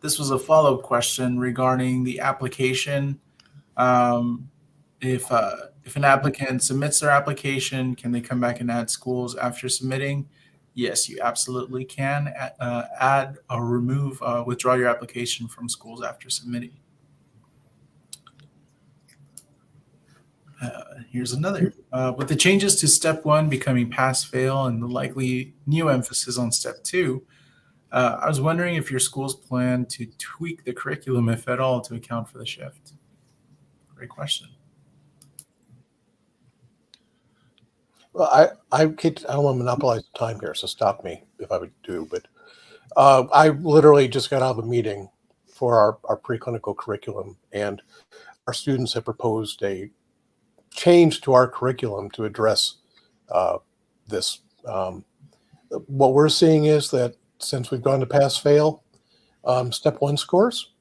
This was a follow-up question regarding the application. If an applicant submits their application, can they come back and add schools after submitting? Yes, you absolutely can add or remove, withdraw your application from schools after submitting. Here's another. With the changes to step 1 becoming pass-fail and the likely new emphasis on step 2, I was wondering if your schools plan to tweak the curriculum, if at all, to account for the shift. Great question. Well, I don't want to monopolize the time here, so stop me if I would do. But I literally just got out of a meeting for our preclinical curriculum, and our students have proposed a change to our curriculum to address this. What we're seeing is that since we've gone to pass-fail, step 1 scores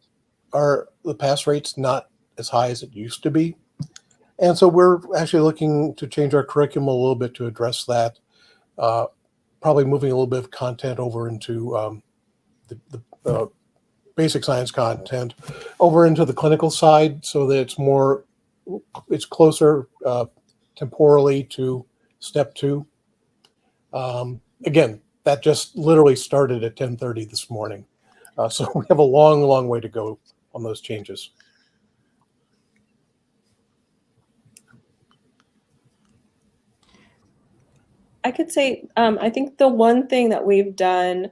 the pass rate's not as high as it used to be. And so we're actually looking to change our curriculum a little bit to address that, probably moving a little bit of content over into the basic science content over into the clinical side so that it's closer temporally to step 2. Again, that just literally started at 10:30 this morning. So we have a long, long way to go on those changes. I could say, I think the one thing that we've done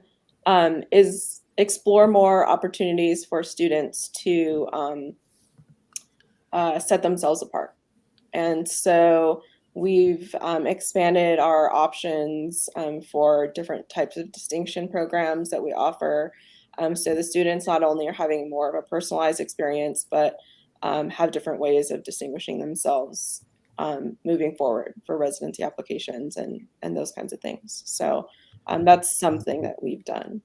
is explore more opportunities for students to set themselves apart. And so we've expanded our options for different types of distinction programs that we offer. So the students not only are having more of a personalized experience, but have different ways of distinguishing themselves moving forward for residency applications and those kinds of things. So that's something that we've done.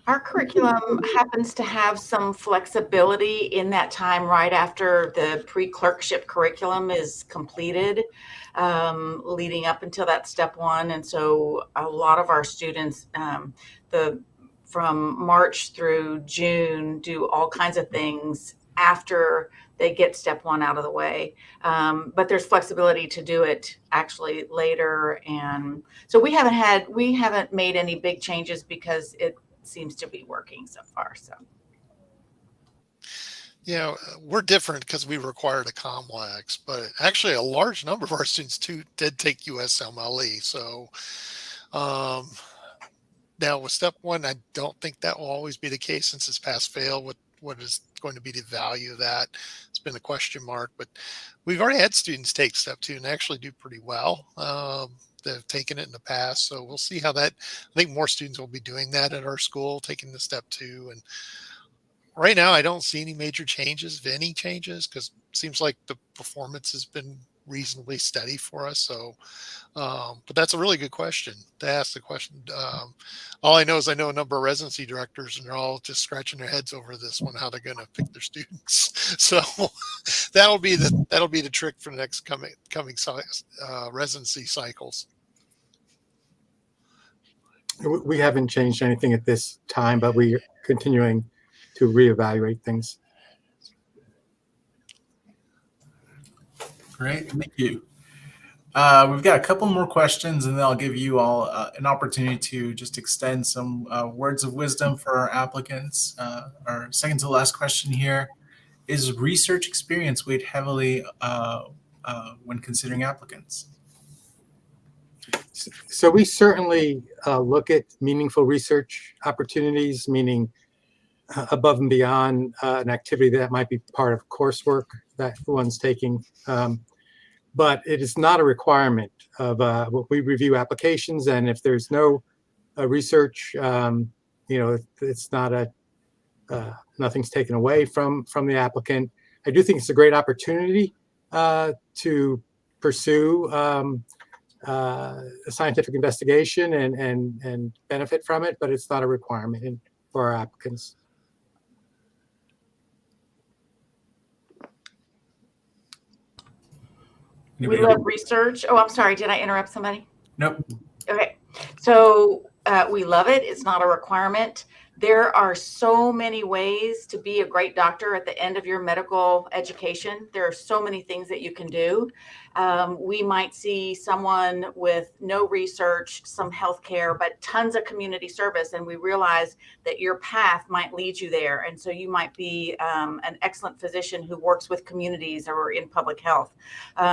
Our curriculum happens to have some flexibility in that time right after the pre-clerkship curriculum is completed, leading up until that step one. And so a lot of our students, from March through June, do all kinds of things after they get step one out of the way. But there's flexibility to do it actually later. And so we haven't made any big changes because it seems to be working so far. So we're different because we required a COMLEX, but actually a large number of our students too did take USMLE. So now with step one, I don't think that will always be the case since it's pass fail. What is going to be the value of that? It's been a question mark, but we've already had students take step two and actually do pretty well. They've taken it in the past. So we'll see how that, I think more students will be doing that at our school, taking the step two. And right now, I don't see any major changes, if any changes, because it seems like the performance has been reasonably steady for us. So, but that's a really good question to ask the question. All I know is I know a number of residency directors and they're all just scratching their heads over this one, how they're going to pick their students. So that'll be the trick for the next coming residency cycles. We haven't changed anything at this time, but we're continuing to reevaluate things. Great, thank you. We've got a couple more questions, and then I'll give you all an opportunity to just extend some words of wisdom for our applicants. Our second to last question here: is research experience weighed heavily when considering applicants? So we certainly look at meaningful research opportunities, meaning above and beyond an activity that might be part of coursework that one's taking. But it is not a requirement of what we review applications. And if there's no research, it's not nothing's taken away from the applicant. I do think it's a great opportunity to pursue a scientific investigation and benefit from it, but it's not a requirement for our applicants. we love research. Oh, I'm sorry. Did I interrupt somebody? Nope. Okay. So we love it. It's not a requirement. There are so many ways to be a great doctor at the end of your medical education. There are so many things that you can do. We might see someone with no research, some healthcare, but tons of community service, and we realize that your path might lead you there. And so you might be an excellent physician who works with communities or in public health.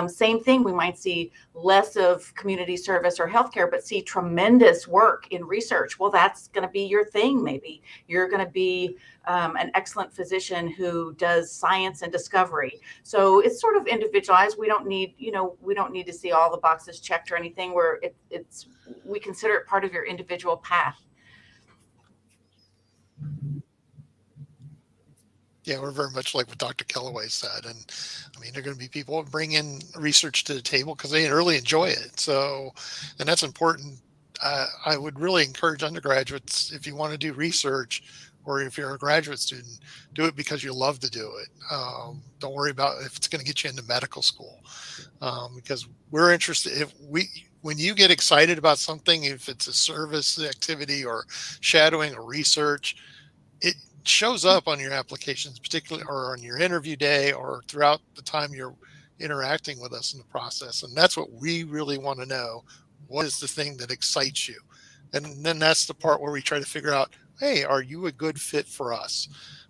Same thing, we might see less of community service or healthcare, but see tremendous work in research. Well, that's going to be your thing, maybe. You're going to be an excellent physician who does science and discovery. So it's sort of individualized. We don't need, we don't need to see all the boxes checked or anything. Where we consider it part of your individual path. Yeah, we're very much like what Dr. Kellaway said. And I mean, there are going to be people who bring in research to the table because they really enjoy it. So, and that's important. I would really encourage undergraduates, if you want to do research, or if you're a graduate student, do it because you love to do it. Don't worry about if it's going to get you into medical school, because we're interested. When you get excited about something, if it's a service activity or shadowing or research, it shows up on your applications, particularly or on your interview day or throughout the time you're interacting with us in the process. And that's what we really want to know. What is the thing that excites you? And then that's the part where we try to figure out, hey, are you a good fit for us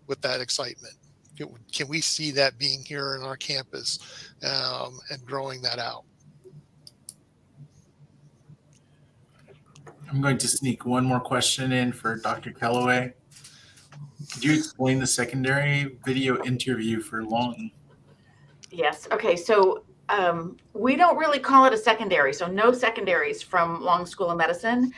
with that excitement? Can we see that being here in our campus and growing that out? I'm going to sneak one more question in for Dr. Calloway. Could you explain the secondary video interview for Long? Yes. Okay. So we don't really call it a secondary. So no secondaries from Long School of Medicine.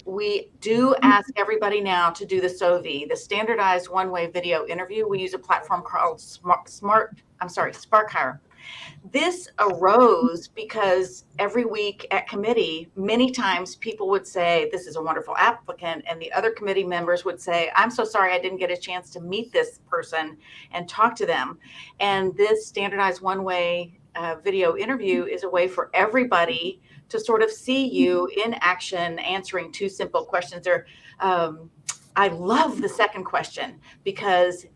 We do ask everybody now to do the SOVI, the standardized one-way video interview. We use a platform called SparkHire. This arose because every week at committee, many times people would say, this is a wonderful applicant. And the other committee members would say, I'm so sorry I didn't get a chance to meet this person and talk to them. And this standardized one-way video interview is a way for everybody to sort of see you in action answering two simple questions. I love the second question because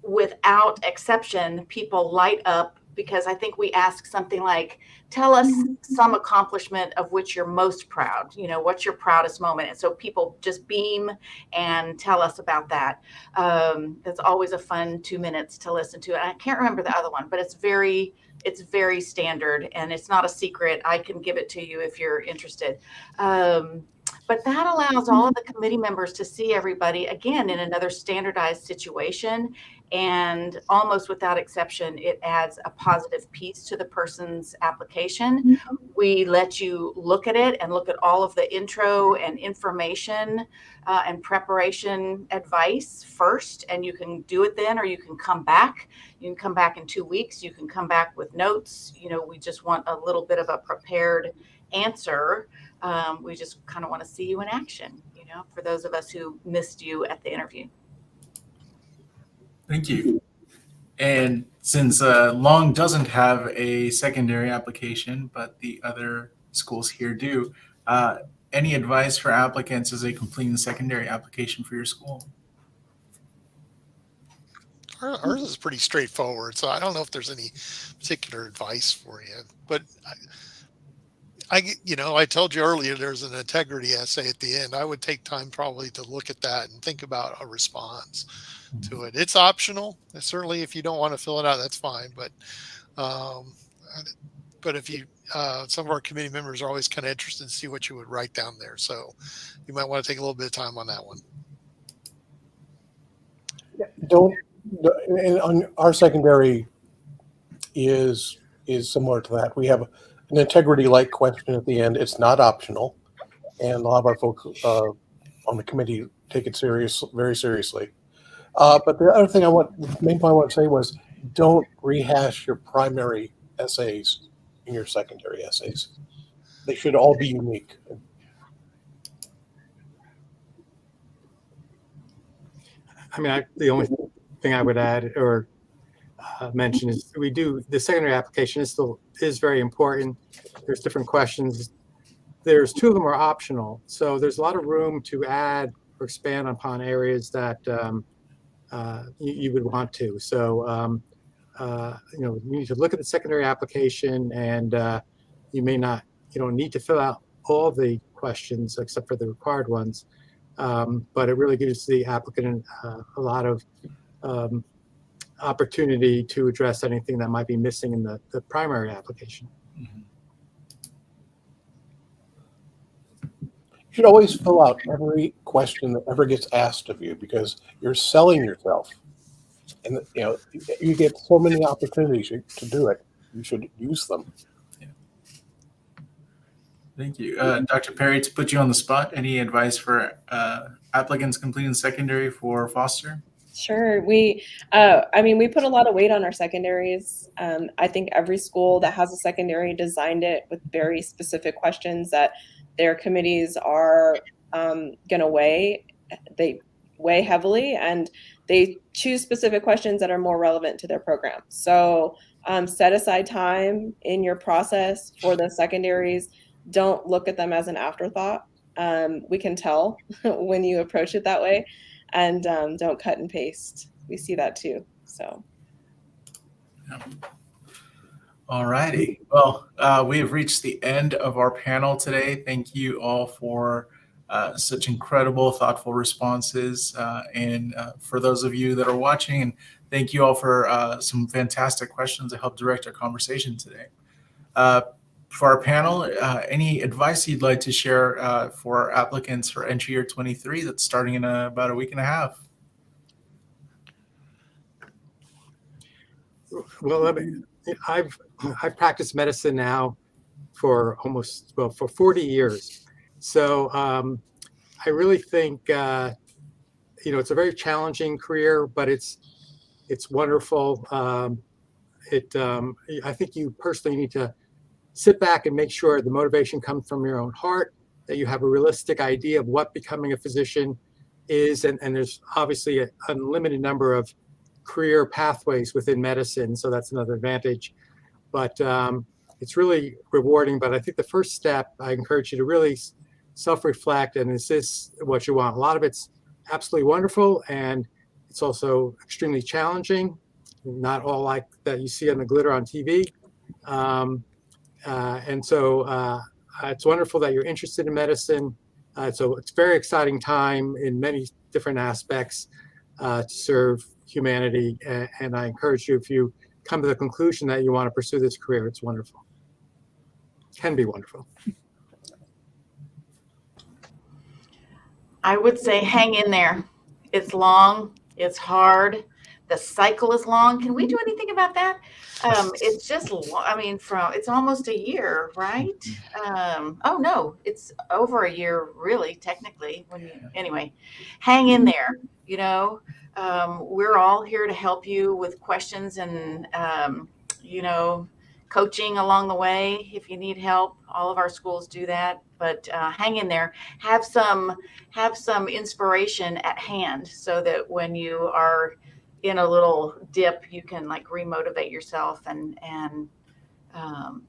without exception, people light up because I think we ask something like, tell us some accomplishment of which you're most proud. What's your proudest moment? And so people just beam and tell us about that. That's always a fun 2 minutes to listen to. And I can't remember the other one, but it's very standard and it's not a secret. I can give it to you if you're interested. But that allows all of the committee members to see everybody again in another standardized situation. And almost without exception, it adds a positive piece to the person's application. We let you look at it and look at all of the intro and information and preparation advice first. And you can do it then, or you can come back. You can come back in 2 weeks. You can come back with notes. We just want a little bit of a prepared answer. We just kind of want to see you in action, for those of us who missed you at the interview. Thank you. And since Long doesn't have a secondary application, but the other schools here do, any advice for applicants as they complete the secondary application for your school? Ours is pretty straightforward, so I don't know if there's any particular advice for you. But I told you earlier there's an integrity essay at the end. I would take time probably to look at that and think about a response to it. It's optional. Certainly, if you don't want to fill it out, that's fine. But if you, some of our committee members are always kind of interested to see what you would write down there. So you might want to take a little bit of time on that one. And on our secondary is similar to that. We have an integrity-like question at the end. It's not optional, and a lot of our folks on the committee take it very seriously. But the other thing the main point I want to say was, don't rehash your primary essays in your secondary essays. They should all be unique. I mean, the only thing I would add or mention is the secondary application is very important. There's different questions. There's 2 of them are optional. So there's a lot of room to add or expand upon areas that you would want to. So, you need to look at the secondary application, and you don't need to fill out all the questions except for the required ones. But it really gives the applicant a lot of opportunity to address anything that might be missing in the primary application. Mm-hmm. You should always fill out every question that ever gets asked of you, because you're selling yourself. And you get so many opportunities to do it. You should use them. Yeah. Thank you. Dr. Perry, to put you on the spot, any advice for applicants completing secondary for Foster? Sure. We put a lot of weight on our secondaries. I think every school that has a secondary designed it with very specific questions that their committees are going to weigh. They weigh heavily, and they choose specific questions that are more relevant to their program. So set aside time in your process for the secondaries. Don't look at them as an afterthought. We can tell when you approach it that way. And don't cut and paste. We see that too. So. Yeah. All righty. Well, we have reached the end of our panel today. Thank you all for such incredible, thoughtful responses. And for those of you that are watching, and thank you all for some fantastic questions that helped direct our conversation today. for our panel, any advice you'd like to share for applicants for entry year 23 that's starting in about a week and a half? Well, I've practiced medicine now for for 40 years. So I really think, it's a very challenging career, but it's wonderful. I think you personally need to sit back and make sure the motivation comes from your own heart, that you have a realistic idea of what becoming a physician is. And there's obviously an unlimited number of career pathways within medicine. So that's another advantage. But it's really rewarding. But I think the first step, I encourage you to really self-reflect. And is this what you want? A lot of it's absolutely wonderful. And it's also extremely challenging. Not all like that you see on the glitter on TV. And so it's wonderful that you're interested in medicine. So it's a very exciting time in many different aspects to serve humanity. And I encourage you, if you come to the conclusion that you want to pursue this career, it's wonderful. Can be wonderful. I would say hang in there. It's long, it's hard. The cycle is long. Can we do anything about that? It's just, it's almost a year, right? Oh no, it's over a year, really, technically. Anyway, hang in there. We're all here to help you with questions and, coaching along the way. If you need help, all of our schools do that. But hang in there. Have some inspiration at hand, so that when you are in a little dip, you can remotivate yourself and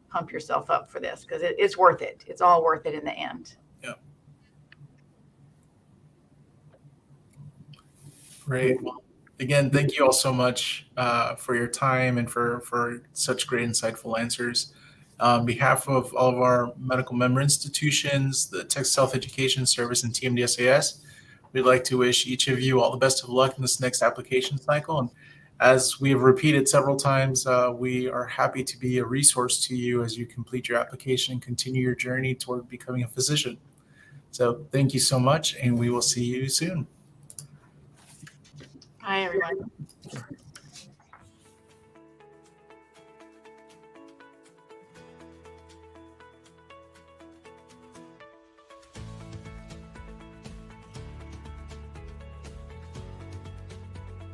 pump yourself up for this, because it's worth it. It's all worth it in the end. Yeah. Great. Well, again, thank you all so much for your time and for such great, insightful answers. On behalf of all of our medical member institutions, the Texas Health Education Service, and TMDSAS, we'd like to wish each of you all the best of luck in this next application cycle. And as we have repeated several times, we are happy to be a resource to you as you complete your application and continue your journey toward becoming a physician. So thank you so much, and we will see you soon. Bye, everyone.